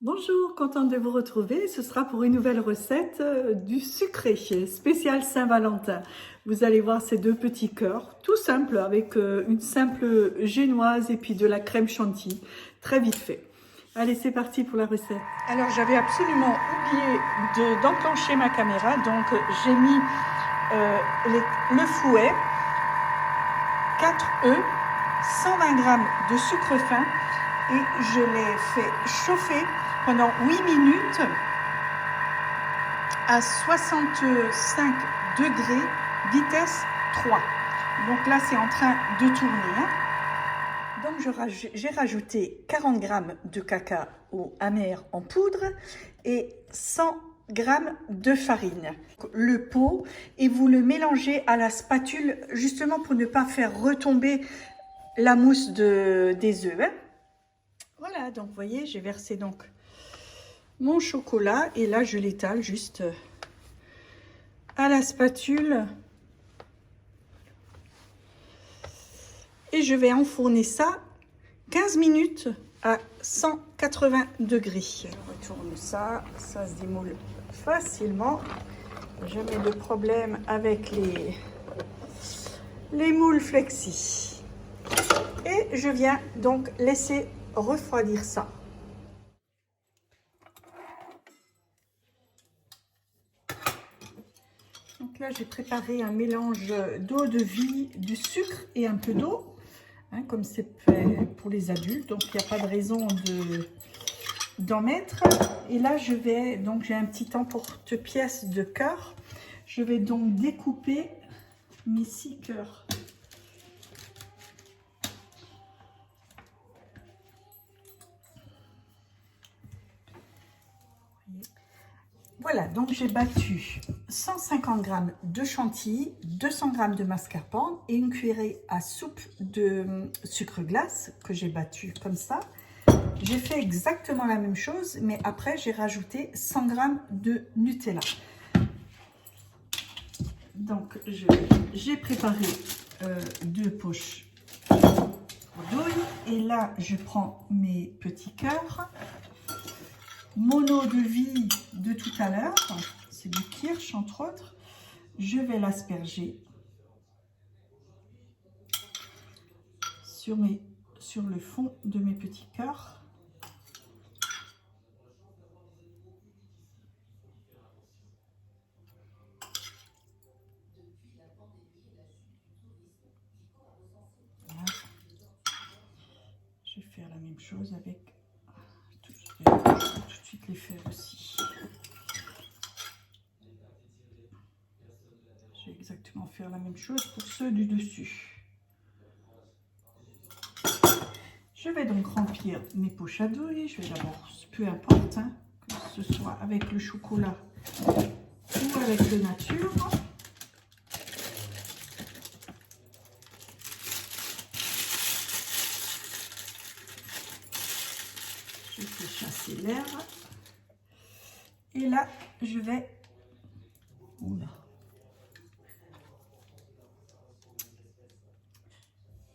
Bonjour, contente de vous retrouver. Ce sera pour une nouvelle recette du sucré spécial Saint-Valentin. Vous allez voir ces deux petits cœurs, tout simple, avec une simple génoise et puis de la crème chantilly, très vite fait. Allez, c'est parti pour la recette. Alors, j'avais absolument oublié d'enclencher ma caméra, donc j'ai mis le fouet, 4 œufs, 120 g de sucre fin et je l'ai fait chauffer pendant 8 minutes à 65 degrés, vitesse 3. Donc là, c'est en train de tourner. Donc j'ai rajouté 40 g de cacao amer en poudre et 100 g de farine. Le pot, et vous le mélangez à la spatule justement pour ne pas faire retomber la mousse des œufs. Voilà, donc vous voyez, j'ai versé donc mon chocolat et là je l'étale juste à la spatule et je vais enfourner ça 15 minutes à 180 degrés. Je retourne ça, ça se démoule facilement. Jamais de problème avec les moules flexi. Et je viens donc laisser refroidir ça. Donc là, j'ai préparé un mélange d'eau de vie, du sucre et un peu d'eau, hein, comme c'est fait pour les adultes. Donc, il n'y a pas de raison d'en mettre. Et là, j'ai un petit emporte-pièce de cœur. Je vais donc découper mes 6 cœurs. Voilà, donc j'ai battu 150 g de chantilly, 200 g de mascarpone et une cuillerée à soupe de sucre glace que j'ai battu comme ça. J'ai fait exactement la même chose, mais après j'ai rajouté 100 g de Nutella. Donc j'ai préparé 2 poches douille et là je prends mes petits cœurs. Mon eau de vie de tout à l'heure, c'est du kirsch entre autres, je vais l'asperger sur le fond de mes petits cœurs. Voilà. Je vais faire la même chose avec tout de suite les faire aussi. Je vais exactement faire la même chose pour ceux du dessus. Je vais donc remplir mes poches à douille. Je vais d'abord, peu importe, hein, que ce soit avec le chocolat ou avec le nature. Je fais chasser l'air. Et là, je vais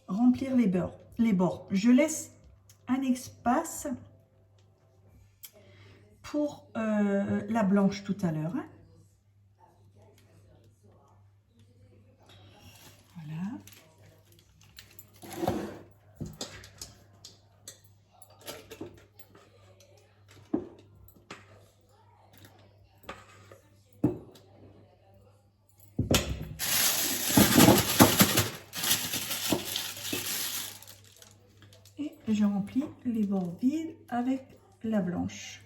remplir les bords. Je laisse un espace pour la blanche tout à l'heure. Hein. Voilà. Et je remplis les bords vides avec la blanche.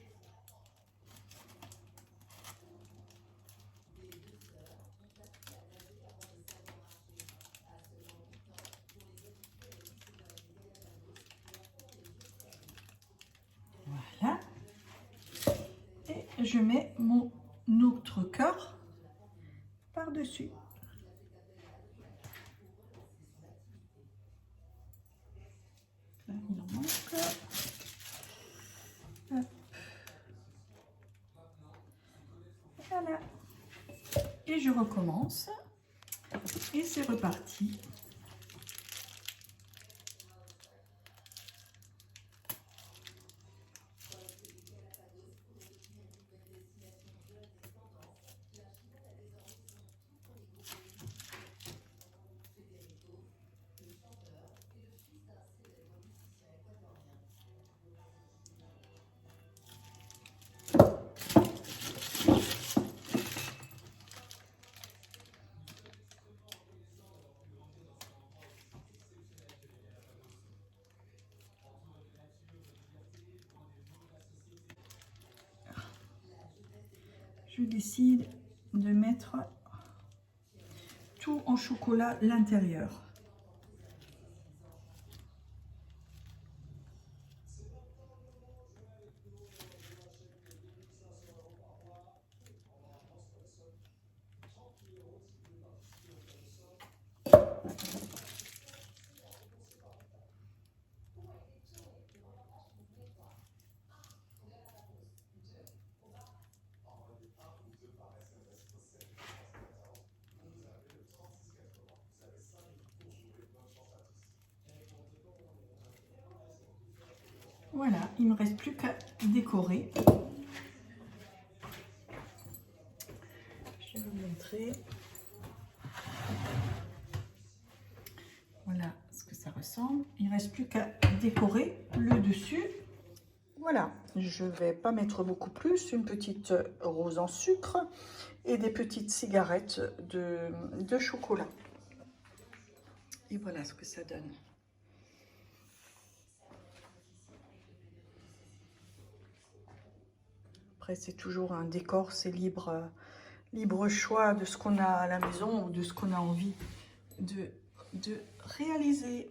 Voilà. Et je mets mon autre cœur par-dessus. Là, il en manque. Hop. Voilà. Et je recommence. Et c'est reparti. je décide de mettre tout en chocolat l'intérieur. Voilà, il ne me reste plus qu'à décorer. Je vais vous montrer. Voilà ce que ça ressemble. Il ne reste plus qu'à décorer le dessus. Voilà, je ne vais pas mettre beaucoup plus. Une petite rose en sucre et des petites cigarettes de chocolat. Et voilà ce que ça donne. Après, c'est toujours un décor, c'est libre choix de ce qu'on a à la maison ou de ce qu'on a envie de réaliser.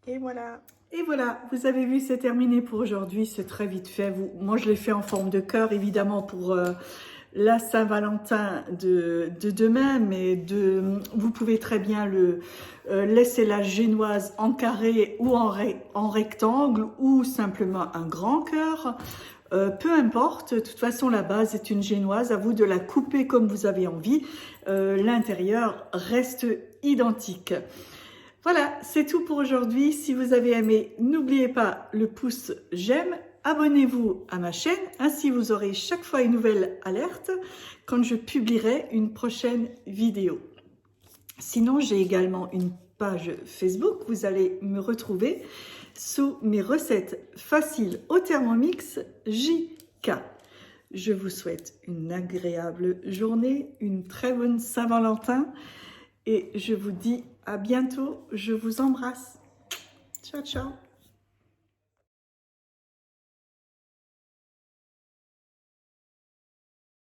Et voilà. Et voilà, vous avez vu, c'est terminé pour aujourd'hui. C'est très vite fait. Moi, je l'ai fait en forme de cœur, évidemment, pour la Saint-Valentin de demain. Mais vous pouvez très bien laisser la génoise en carré ou en rectangle ou simplement un grand cœur. Peu importe, de toute façon la base est une génoise, à vous de la couper comme vous avez envie, l'intérieur reste identique. Voilà, c'est tout pour aujourd'hui. Si vous avez aimé, n'oubliez pas le pouce j'aime, abonnez-vous à ma chaîne, ainsi vous aurez chaque fois une nouvelle alerte quand je publierai une prochaine vidéo. Sinon, j'ai également une page Facebook, vous allez me retrouver sous mes recettes faciles au Thermomix JK. Je vous souhaite une agréable journée, une très bonne Saint-Valentin et je vous dis à bientôt. Je vous embrasse. Ciao, ciao.